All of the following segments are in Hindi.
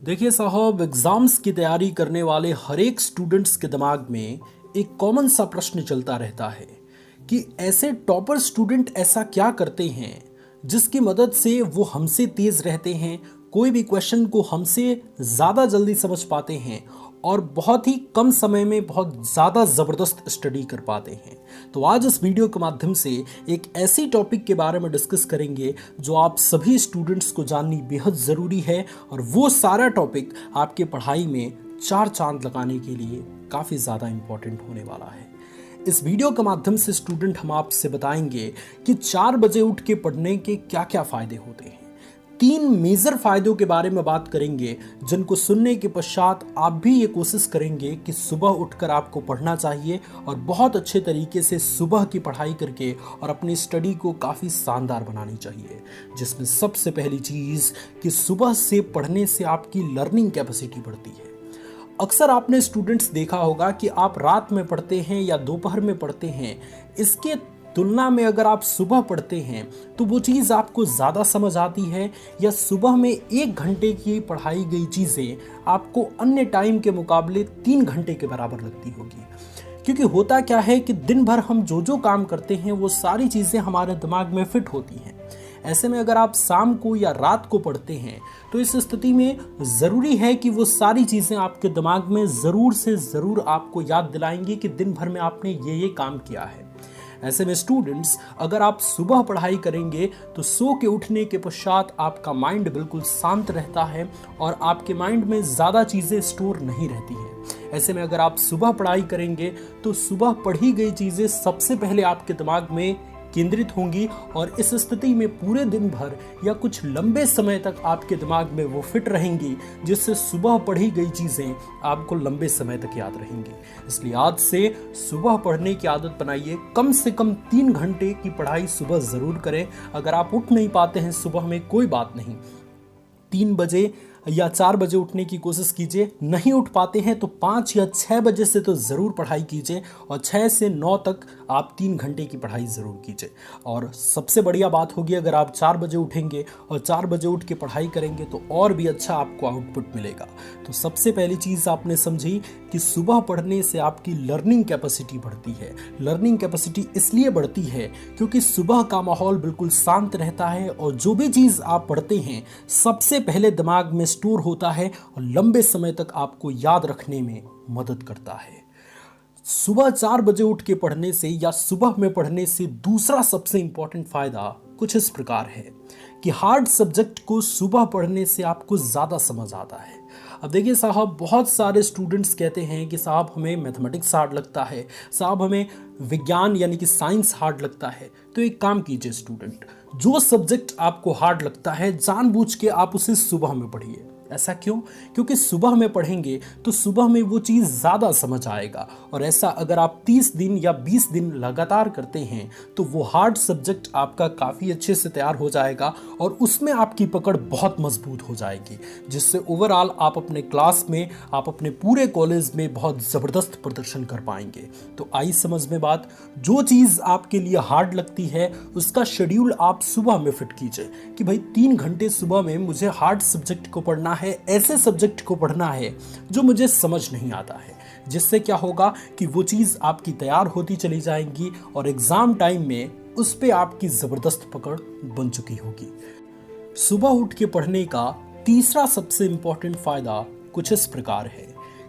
देखिए साहब, एग्जाम्स की तैयारी करने वाले हर एक स्टूडेंट्स के दिमाग में एक कॉमन सा प्रश्न चलता रहता है कि ऐसे टॉपर स्टूडेंट ऐसा क्या करते हैं जिसकी मदद से वो हमसे तेज रहते हैं, कोई भी क्वेश्चन को हमसे ज़्यादा जल्दी समझ पाते हैं और बहुत ही कम समय में बहुत ज़्यादा ज़बरदस्त स्टडी कर पाते हैं। तो आज इस वीडियो के माध्यम से एक ऐसी टॉपिक के बारे में डिस्कस करेंगे जो आप सभी स्टूडेंट्स को जाननी बेहद ज़रूरी है और वो सारा टॉपिक आपके पढ़ाई में चार चांद लगाने के लिए काफ़ी ज़्यादा इम्पॉर्टेंट होने वाला है। इस वीडियो के माध्यम से स्टूडेंट हम आपसे बताएंगे कि 4 बजे उठ के पढ़ने के क्या क्या फ़ायदे होते हैं। 3 मेजर फायदों के बारे में बात करेंगे जिनको सुनने के पश्चात आप भी ये कोशिश करेंगे कि सुबह उठकर आपको पढ़ना चाहिए और बहुत अच्छे तरीके से सुबह की पढ़ाई करके और अपनी स्टडी को काफ़ी शानदार बनानी चाहिए। जिसमें सबसे पहली चीज़ कि सुबह से पढ़ने से आपकी लर्निंग कैपेसिटी बढ़ती है। अक्सर आपने स्टूडेंट्स देखा होगा कि आप रात में पढ़ते हैं या दोपहर में पढ़ते हैं, इसके तुलना में अगर आप सुबह पढ़ते हैं तो वो चीज़ आपको ज़्यादा समझ आती है, या सुबह में 1 घंटे की पढ़ाई गई चीज़ें आपको अन्य टाइम के मुकाबले 3 घंटे के बराबर लगती होगी। क्योंकि होता क्या है कि दिन भर हम जो जो काम करते हैं वो सारी चीज़ें हमारे दिमाग में फिट होती हैं। ऐसे में अगर आप शाम को या रात को पढ़ते हैं तो इस स्थिति में ज़रूरी है कि वो सारी चीज़ें आपके दिमाग में ज़रूर से ज़रूर आपको याद दिलाएंगी कि दिन भर में आपने ये काम किया है। ऐसे में स्टूडेंट्स, अगर आप सुबह पढ़ाई करेंगे तो सो के उठने के पश्चात आपका माइंड बिल्कुल शांत रहता है और आपके माइंड में ज़्यादा चीज़ें स्टोर नहीं रहती हैं। ऐसे में अगर आप सुबह पढ़ाई करेंगे तो सुबह पढ़ी गई चीज़ें सबसे पहले आपके दिमाग में केंद्रित होंगी और इस स्थिति में पूरे दिन भर या कुछ लंबे समय तक आपके दिमाग में वो फिट रहेंगी, जिससे सुबह पढ़ी गई चीज़ें आपको लंबे समय तक याद रहेंगी। इसलिए आज से सुबह पढ़ने की आदत बनाइए। कम से कम 3 घंटे की पढ़ाई सुबह ज़रूर करें। अगर आप उठ नहीं पाते हैं सुबह में, कोई बात नहीं, 3 बजे या 4 बजे उठने की कोशिश कीजिए। नहीं उठ पाते हैं तो 5 या 6 बजे से तो ज़रूर पढ़ाई कीजिए और 6 से 9 तक आप 3 घंटे की पढ़ाई ज़रूर कीजिए। और सबसे बढ़िया बात होगी अगर आप 4 बजे उठेंगे और 4 बजे उठ के पढ़ाई करेंगे तो और भी अच्छा आपको आउटपुट मिलेगा। तो सबसे पहली चीज़ आपने समझी कि सुबह पढ़ने से आपकी लर्निंग कैपेसिटी बढ़ती है। लर्निंग कैपेसिटी इसलिए बढ़ती है क्योंकि सुबह का माहौल बिल्कुल शांत रहता है और जो भी चीज़ आप पढ़ते हैं सबसे पहले दिमाग में स्टोर होता है और लंबे समय तक आपको याद रखने में मदद करता है। सुबह 4 बजे उठ के पढ़ने से या सुबह में पढ़ने से दूसरा सबसे इंपॉर्टेंट फायदा कुछ इस प्रकार है कि हार्ड सब्जेक्ट को सुबह पढ़ने से आपको ज़्यादा समझ आता है। अब देखिए साहब, बहुत सारे स्टूडेंट्स कहते हैं कि साहब हमें मैथमेटिक्स हार्ड लगता है, साहब हमें विज्ञान यानी कि साइंस हार्ड लगता है। तो एक काम कीजिए स्टूडेंट, जो सब्जेक्ट आपको हार्ड लगता है जानबूझ के आप उसे सुबह में पढ़िए। ऐसा क्यों? क्योंकि सुबह में पढ़ेंगे तो सुबह में वो चीज़ ज़्यादा समझ आएगा और ऐसा अगर आप 30 दिन या 20 दिन लगातार करते हैं तो वो हार्ड सब्जेक्ट आपका काफ़ी अच्छे से तैयार हो जाएगा और उसमें आपकी पकड़ बहुत मजबूत हो जाएगी, जिससे ओवरऑल आप अपने क्लास में, आप अपने पूरे कॉलेज में बहुत ज़बरदस्त प्रदर्शन कर पाएंगे। तो आई समझ में बात, जो चीज़ आपके लिए हार्ड लगती है उसका शेड्यूल आप सुबह में फिट कीजिए कि भाई 3 घंटे सुबह में मुझे हार्ड सब्जेक्ट को पढ़ना है, ऐसे सब्जेक्ट को पढ़ना है जो मुझे समझ नहीं आता है। जिससे क्या होगा कि वो चीज़ आपकी तैयार होती चली जाएंगी और एग्जाम टाइम में उस पे आपकी ज़बरदस्त पकड़ बन चुकी होगी। सुबह उठ के पढ़ने का तीसरा सबसे इंपॉर्टेंट फायदा कुछ इस प्रकार है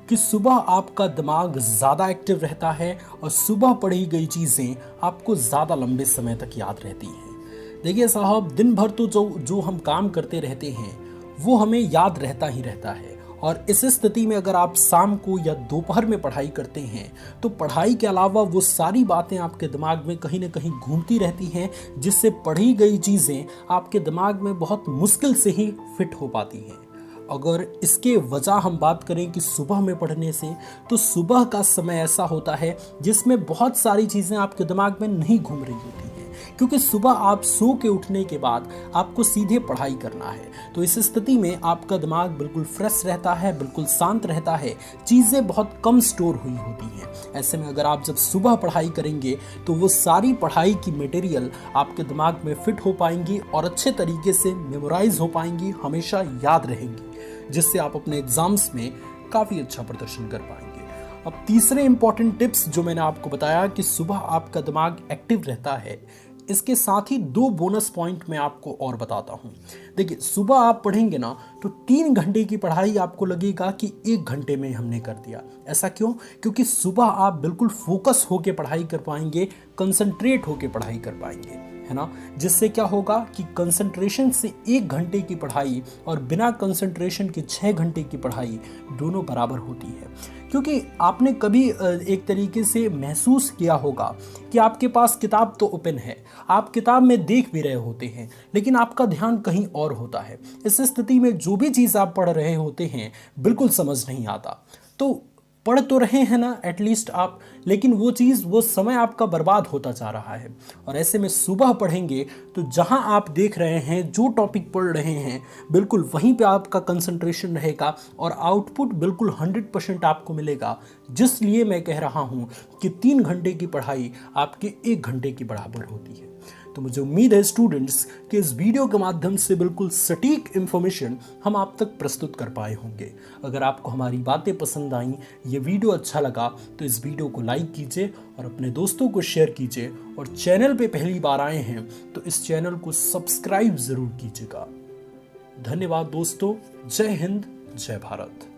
कि सुबह आपका दिमाग ज़्यादा एक्टिव रहता है और सुबह पढ़ी गई चीज़ें आपको ज़्यादा लंबे समय तक याद रहती हैं। देखिए साहब, दिन भर तो जो हम काम करते रहते हैं वो हमें याद रहता ही रहता है और इस स्थिति में अगर आप शाम को या दोपहर में पढ़ाई करते हैं तो पढ़ाई के अलावा वो सारी बातें आपके दिमाग में कहीं ना कहीं घूमती रहती हैं, जिससे पढ़ी गई चीज़ें आपके दिमाग में बहुत मुश्किल से ही फिट हो पाती हैं। अगर इसके वजह हम बात करें कि सुबह में पढ़ने से, तो सुबह का समय ऐसा होता है जिसमें बहुत सारी चीज़ें आपके दिमाग में नहीं घूम रही होती हैं, क्योंकि सुबह आप सो के उठने के बाद आपको सीधे पढ़ाई करना है। तो इस स्थिति में आपका दिमाग बिल्कुल फ्रेश रहता है, बिल्कुल शांत रहता है, चीज़ें बहुत कम स्टोर हुई होती हैं। ऐसे में अगर आप जब सुबह पढ़ाई करेंगे तो वो सारी पढ़ाई की मटेरियल आपके दिमाग में फिट हो पाएंगी और अच्छे तरीके से मेमोराइज हो पाएंगी, हमेशा याद रहेंगी। जिससे आप अपने एग्जाम्स में काफ़ी अच्छा प्रदर्शन कर पाएंगे। अब तीसरे इंपॉर्टेंट टिप्स जो मैंने आपको बताया कि सुबह आपका दिमाग एक्टिव रहता है, इसके साथ ही 2 बोनस पॉइंट मैं आपको और बताता हूं। देखिए, सुबह आप पढ़ेंगे ना तो 3 घंटे की पढ़ाई आपको लगेगा कि 1 घंटे में हमने कर दिया। ऐसा क्यों? क्योंकि सुबह आप बिल्कुल फोकस होकर पढ़ाई कर पाएंगे, कंसंट्रेट होकर पढ़ाई कर पाएंगे, है ना। जिससे क्या होगा कि कंसंट्रेशन से 1 घंटे की पढ़ाई और बिना कंसंट्रेशन के 6 घंटे की पढ़ाई दोनों बराबर होती है। क्योंकि आपने कभी एक तरीके से महसूस किया होगा कि आपके पास किताब तो ओपन है, आप किताब में देख भी रहे होते हैं, लेकिन आपका ध्यान कहीं और होता है। इस स्थिति में जो भी चीज़ आप पढ़ रहे होते हैं बिल्कुल समझ नहीं आता। तो पढ़ तो रहे हैं ना एटलीस्ट आप, लेकिन वो चीज़, वो समय आपका बर्बाद होता जा रहा है। और ऐसे में सुबह पढ़ेंगे तो जहां आप देख रहे हैं, जो टॉपिक पढ़ रहे हैं, बिल्कुल वहीं पे आपका कंसंट्रेशन रहेगा और आउटपुट बिल्कुल 100% आपको मिलेगा। जिसलिए मैं कह रहा हूं कि 3 घंटे की पढ़ाई आपके 1 घंटे की बराबर होती है। तो मुझे उम्मीद है स्टूडेंट्स कि इस वीडियो के माध्यम से बिल्कुल सटीक इंफॉर्मेशन हम आप तक प्रस्तुत कर पाए होंगे। अगर आपको हमारी बातें पसंद आई, ये वीडियो अच्छा लगा, तो इस वीडियो को लाइक कीजिए और अपने दोस्तों को शेयर कीजिए। और चैनल पे पहली बार आए हैं तो इस चैनल को सब्सक्राइब जरूर कीजिएगा। धन्यवाद दोस्तों। जय हिंद, जय भारत।